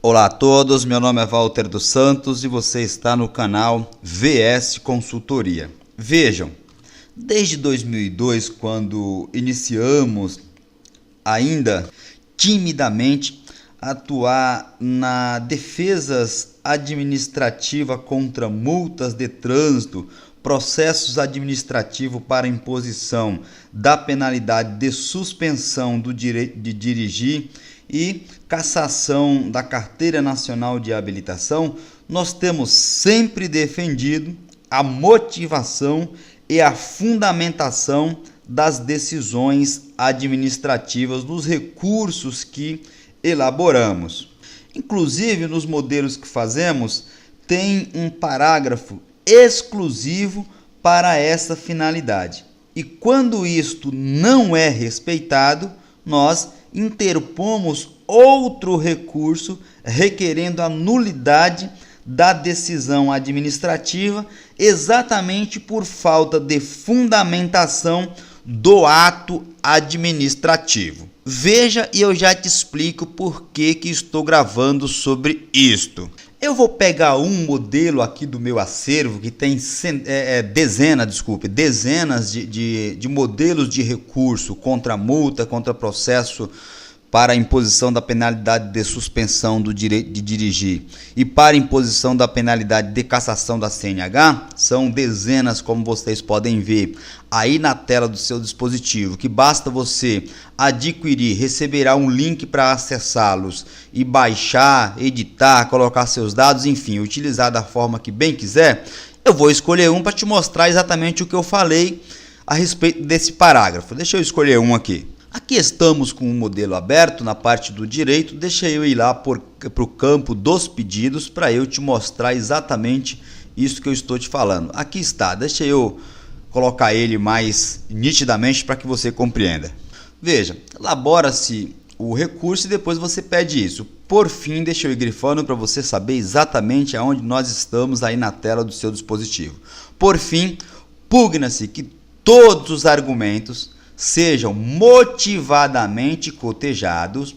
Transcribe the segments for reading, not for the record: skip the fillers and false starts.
Olá a todos, meu nome é Walter dos Santos e você está no canal VS Consultoria. Vejam, desde 2002, quando iniciamos ainda timidamente atuar na defesas administrativa contra multas de trânsito, processos administrativos para imposição da penalidade de suspensão do direito de dirigir e cassação da Carteira Nacional de Habilitação, nós temos sempre defendido a motivação e a fundamentação das decisões administrativas, dos recursos que elaboramos. Inclusive, nos modelos que fazemos, tem um parágrafo exclusivo para essa finalidade. E quando isto não é respeitado, nós interpomos outro recurso requerendo a nulidade da decisão administrativa, exatamente por falta de fundamentação do ato administrativo. Veja e eu já te explico por que estou gravando sobre isto. Eu vou pegar um modelo aqui do meu acervo que tem dezenas de modelos de recurso contra multa, contra processo para a imposição da penalidade de suspensão do direito de dirigir e para a imposição da penalidade de cassação da CNH. São dezenas, como vocês podem ver aí na tela do seu dispositivo, que basta você adquirir, receberá um link para acessá-los e baixar, editar, colocar seus dados, enfim, utilizar da forma que bem quiser. Eu vou escolher um para te mostrar exatamente o que eu falei a respeito desse parágrafo. Deixa eu escolher um aqui. Aqui estamos com um modelo aberto na parte do direito. Deixa eu ir lá para o campo dos pedidos para eu te mostrar exatamente isso que eu estou te falando. Aqui está, deixa eu colocar ele mais nitidamente para que você compreenda. Veja, elabora-se o recurso e depois você pede isso. Por fim, deixa eu ir grifando para você saber exatamente aonde nós estamos aí na tela do seu dispositivo. Por fim, pugna-se que todos os argumentos sejam motivadamente cotejados,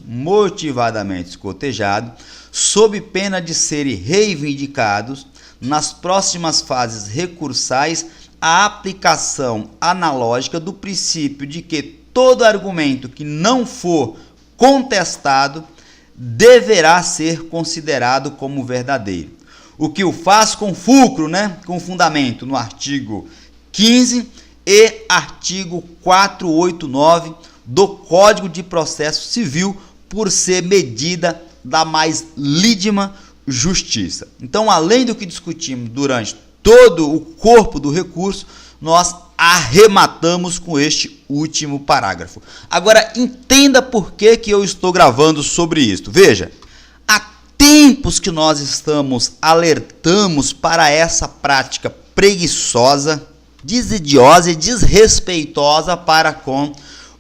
sob pena de serem reivindicados nas próximas fases recursais a aplicação analógica do princípio de que todo argumento que não for contestado deverá ser considerado como verdadeiro. O que o faz com fulcro, com fundamento no artigo 15 e artigo 489 do Código de Processo Civil, por ser medida da mais lídima justiça. Então, além do que discutimos durante todo o corpo do recurso, nós arrematamos com este último parágrafo. Agora, entenda por que eu estou gravando sobre isso. Veja, há tempos que nós alertamos para essa prática preguiçosa, desidiosa e desrespeitosa para com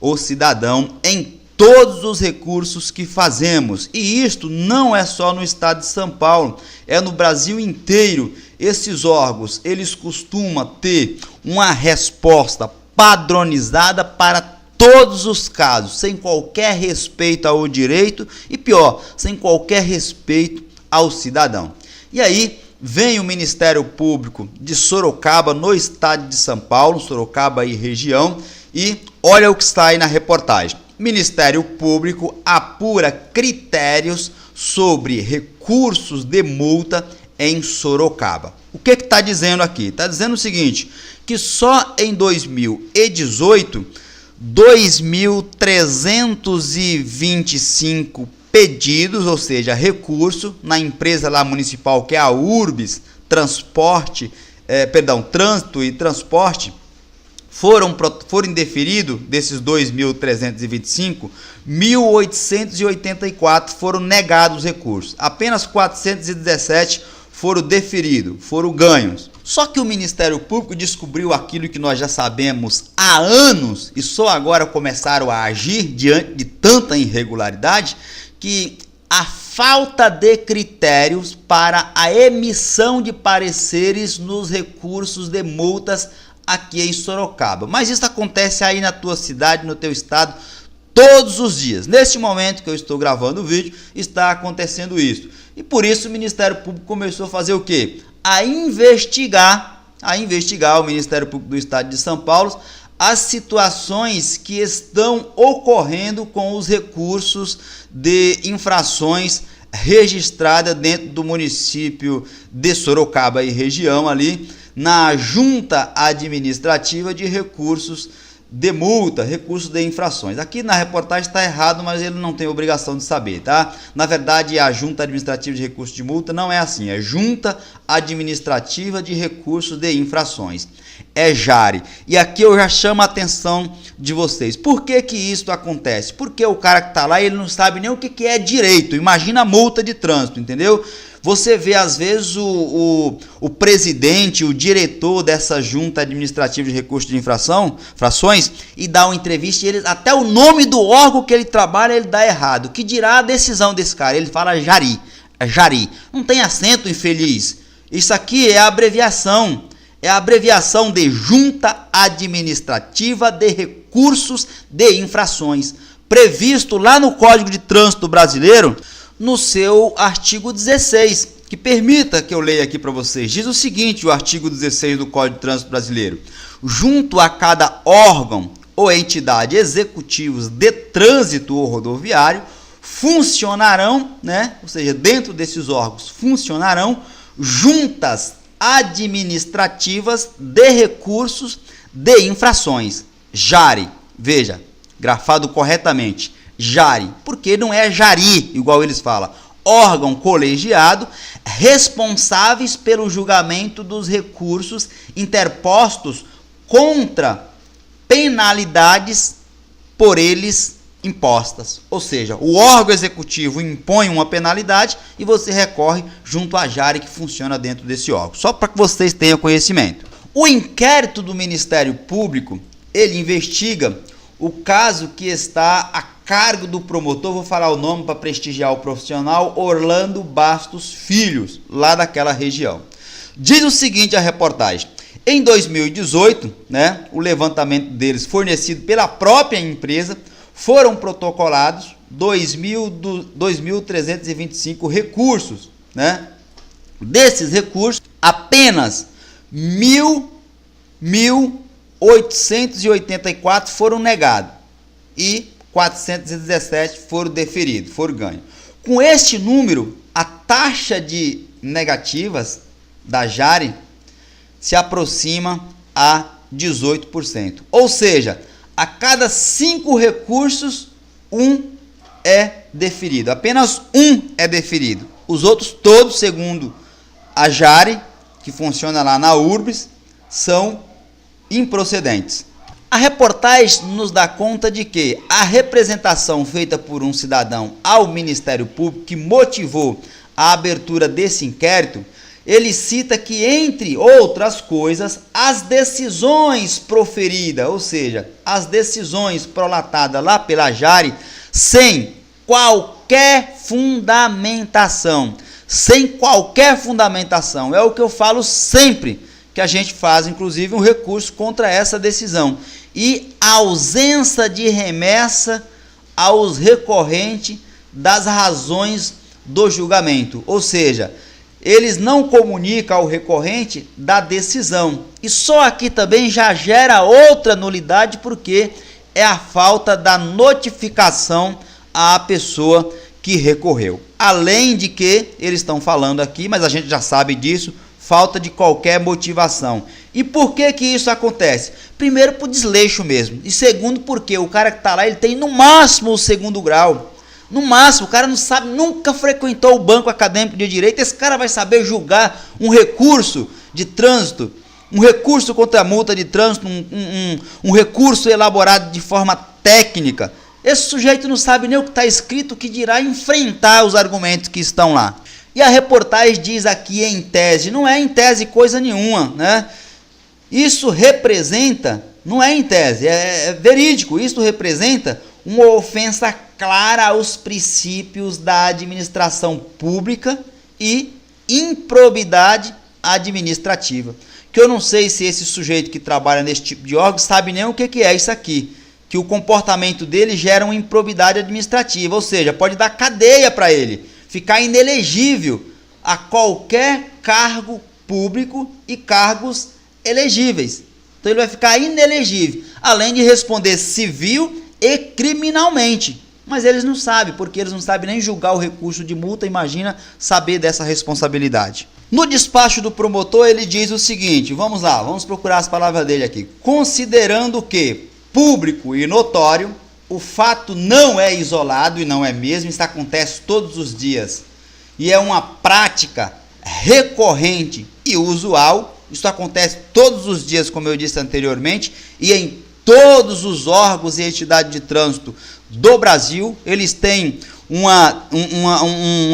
o cidadão em todos os recursos que fazemos. E isto não é só no estado de São Paulo, é no Brasil inteiro. Esses órgãos, eles costumam ter uma resposta padronizada para todos os casos, sem qualquer respeito ao direito e, pior, sem qualquer respeito ao cidadão. E aí vem o Ministério Público de Sorocaba, no estado de São Paulo, Sorocaba e região, e olha o que está aí na reportagem. Ministério Público apura critérios sobre recursos de multa em Sorocaba. O que está dizendo aqui? Está dizendo o seguinte, que só em 2018, 2.325 pedidos, ou seja, recurso na empresa lá municipal, que é a Urbis, Trânsito e Transporte, foram indeferidos. Desses 2.325, 1.884 foram negados os recursos. Apenas 417 foram deferidos, foram ganhos. Só que o Ministério Público descobriu aquilo que nós já sabemos há anos e só agora começaram a agir diante de tanta irregularidade, que a falta de critérios para a emissão de pareceres nos recursos de multas aqui em Sorocaba. Mas isso acontece aí na tua cidade, no teu estado, todos os dias. Neste momento que eu estou gravando o vídeo, está acontecendo isso. E por isso o Ministério Público começou a fazer o quê? A investigar o Ministério Público do Estado de São Paulo as situações que estão ocorrendo com os recursos de infrações registradas dentro do município de Sorocaba e região ali, na Junta Administrativa de Recursos de Multa, recursos de infrações. Aqui na reportagem está errado, mas ele não tem obrigação de saber, tá? Na verdade, a Junta Administrativa de Recursos de Multa não é assim, é Junta Administrativa de Recursos de Infrações. É JARI. E aqui eu já chamo a atenção de vocês. Por que que isso acontece? Porque o cara que está lá, ele não sabe nem o que é direito. Imagina a multa de trânsito, entendeu? Você vê, às vezes, o presidente, o diretor dessa Junta Administrativa de Recursos de Infrações, e dá uma entrevista e ele, até o nome do órgão que ele trabalha, ele dá errado. Que dirá a decisão desse cara? Ele fala JARI. É JARI. Não tem acento, infeliz. Isso aqui é a abreviação. É a abreviação de Junta Administrativa de Recursos de Infrações, previsto lá no Código de Trânsito Brasileiro, no seu artigo 16, que permita que eu leia aqui para vocês. Diz o seguinte, o artigo 16 do Código de Trânsito Brasileiro: junto a cada órgão ou entidade executivos de trânsito ou rodoviário, funcionarão, ou seja, dentro desses órgãos funcionarão juntas administrativas de recursos de infrações. JARI, veja, grafado corretamente, JARI, porque não é JARI, igual eles falam, órgão colegiado responsáveis pelo julgamento dos recursos interpostos contra penalidades por eles impostas. Ou seja, o órgão executivo impõe uma penalidade e você recorre junto à JARI, que funciona dentro desse órgão. Só para que vocês tenham conhecimento. O inquérito do Ministério Público, ele investiga o caso que está a cargo do promotor, vou falar o nome para prestigiar o profissional, Orlando Bastos Filhos, lá daquela região. Diz o seguinte a reportagem: em 2018, o levantamento deles fornecido pela própria empresa, foram protocolados 2.325 recursos, Desses recursos, apenas 1.884 foram negados e 417 foram deferidos, foram ganhos. Com este número, a taxa de negativas da JARI se aproxima a 18%. Ou seja, a cada 5 recursos, 1 é deferido. Apenas 1 é deferido. Os outros todos, segundo a JARI, que funciona lá na URBS, são improcedentes. A reportagem nos dá conta de que a representação feita por um cidadão ao Ministério Público, que motivou a abertura desse inquérito, ele cita que, entre outras coisas, as decisões proferidas, ou seja, as decisões prolatadas lá pela JARI, sem qualquer fundamentação, é o que eu falo sempre, que a gente faz, inclusive, um recurso contra essa decisão, e ausência de remessa aos recorrentes das razões do julgamento, ou seja, eles não comunicam ao recorrente da decisão. E só aqui também já gera outra nulidade, porque é a falta da notificação à pessoa que recorreu. Além de que eles estão falando aqui, mas a gente já sabe disso, falta de qualquer motivação. E por que que isso acontece? Primeiro, por desleixo mesmo. E segundo, porque o cara que está lá, ele tem no máximo o 2º grau. No máximo, o cara não sabe, nunca frequentou o banco acadêmico de direito. Esse cara vai saber julgar um recurso de trânsito, um recurso contra a multa de trânsito, um recurso elaborado de forma técnica. Esse sujeito não sabe nem o que está escrito, que dirá enfrentar os argumentos que estão lá. E a reportagem diz aqui em tese, não é em tese coisa nenhuma, Isso representa, não é em tese, é verídico, isso representa uma ofensa clara aos princípios da administração pública e improbidade administrativa. Que eu não sei se esse sujeito que trabalha nesse tipo de órgão sabe nem o que é isso aqui. que o comportamento dele gera uma improbidade administrativa, ou seja, pode dar cadeia para ele, ficar inelegível a qualquer cargo público e cargos elegíveis. Então ele vai ficar inelegível, além de responder civil e criminalmente. Mas eles não sabem, porque eles não sabem nem julgar o recurso de multa, imagina saber dessa responsabilidade. No despacho do promotor ele diz o seguinte, vamos lá, vamos procurar as palavras dele aqui. Considerando que público e notório, o fato não é isolado e não é mesmo, isso acontece todos os dias. E é uma prática recorrente e usual, isso acontece todos os dias, como eu disse anteriormente, e em todos os órgãos e entidades de trânsito do Brasil. Eles têm uma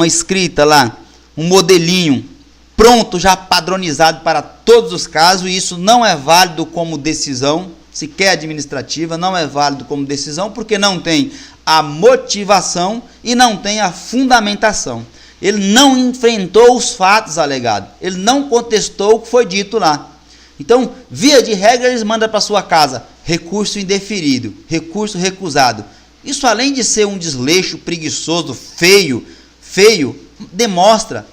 escrita lá, um modelinho pronto, já padronizado para todos os casos, e isso não é válido como decisão, sequer administrativa, não é válido como decisão, porque não tem a motivação e não tem a fundamentação. Ele não enfrentou os fatos alegados, ele não contestou o que foi dito lá. Então, via de regra, eles mandam para sua casa recurso indeferido, recurso recusado. Isso, além de ser um desleixo preguiçoso, feio, demonstra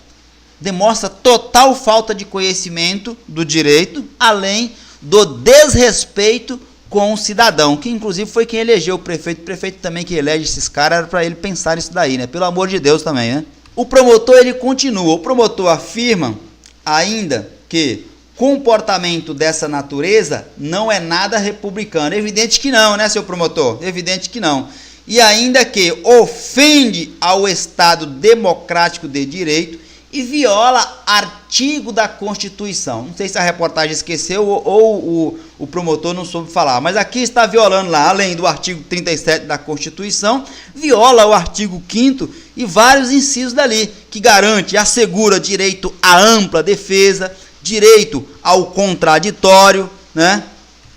total falta de conhecimento do direito, além do desrespeito com o cidadão, que inclusive foi quem elegeu o prefeito também que elege esses caras, era para ele pensar nisso daí, né? Pelo amor de Deus também, né? O promotor, ele continua, o promotor afirma ainda que comportamento dessa natureza não é nada republicano. Evidente que não, né, seu promotor? Evidente que não. E ainda que ofende ao Estado democrático de direito e viola artigo da Constituição. Não sei se a reportagem esqueceu ou o promotor não soube falar, mas aqui está violando lá, além do artigo 37 da Constituição, viola o artigo 5º e vários incisos dali, que garante e assegura direito à ampla defesa, direito ao contraditório, né?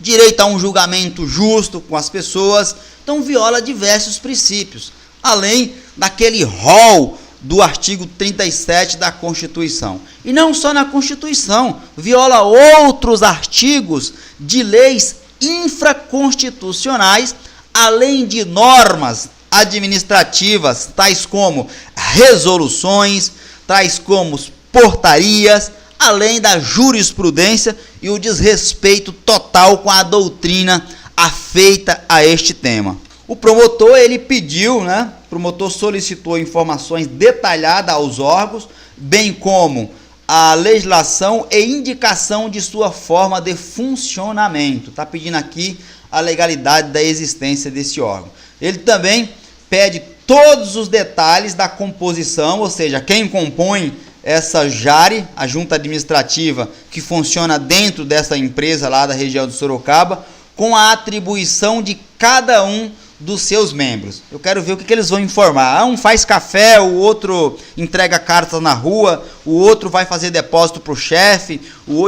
Direito a um julgamento justo com as pessoas. Então viola diversos princípios, além daquele rol do artigo 37 da Constituição. E não só na Constituição, viola outros artigos de leis infraconstitucionais, além de normas administrativas, tais como resoluções, tais como portarias, além da jurisprudência e o desrespeito total com a doutrina afeita a este tema. O promotor, ele pediu, né? O promotor solicitou informações detalhadas aos órgãos, bem como a legislação e indicação de sua forma de funcionamento. Está pedindo aqui a legalidade da existência desse órgão. Ele também pede todos os detalhes da composição, ou seja, quem compõe essa JARE, a Junta Administrativa, que funciona dentro dessa empresa lá da região de Sorocaba, com a atribuição de cada um dos seus membros. Eu quero ver o que eles vão informar. Um faz café, o outro entrega cartas na rua, o outro vai fazer depósito para o chefe,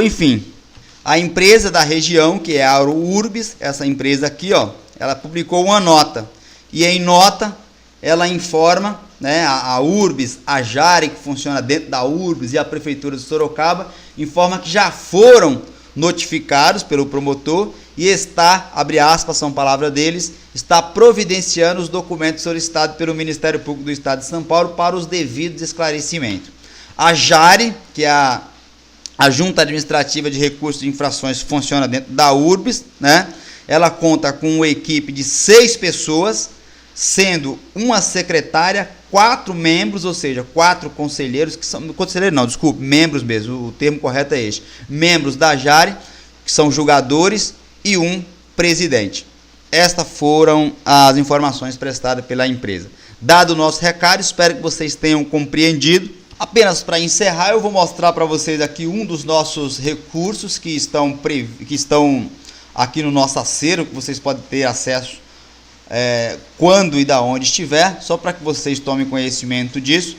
enfim. A empresa da região, que é a Urbis, essa empresa aqui, ó, ela publicou uma nota. E em nota, ela informa, né, a Urbis, a JARE, que funciona dentro da Urbis, e a Prefeitura de Sorocaba, informa que já foram notificados pelo promotor e está, abre aspas, são palavras deles, está providenciando os documentos solicitados pelo Ministério Público do Estado de São Paulo para os devidos esclarecimentos. A JARE, que é a Junta Administrativa de Recursos e Infrações, funciona dentro da Urbis, né? Ela conta com uma equipe de 6 pessoas, sendo uma secretária, 4 membros, ou seja, 4 conselheiros, que são, membros mesmo, o termo correto é este, membros da JARE, que são julgadores, e um presidente. Estas foram as informações prestadas pela empresa. Dado o nosso recado, espero que vocês tenham compreendido. Apenas para encerrar, eu vou mostrar para vocês aqui um dos nossos recursos que estão aqui no nosso acervo, que vocês podem ter acesso quando e da onde estiver, só para que vocês tomem conhecimento disso.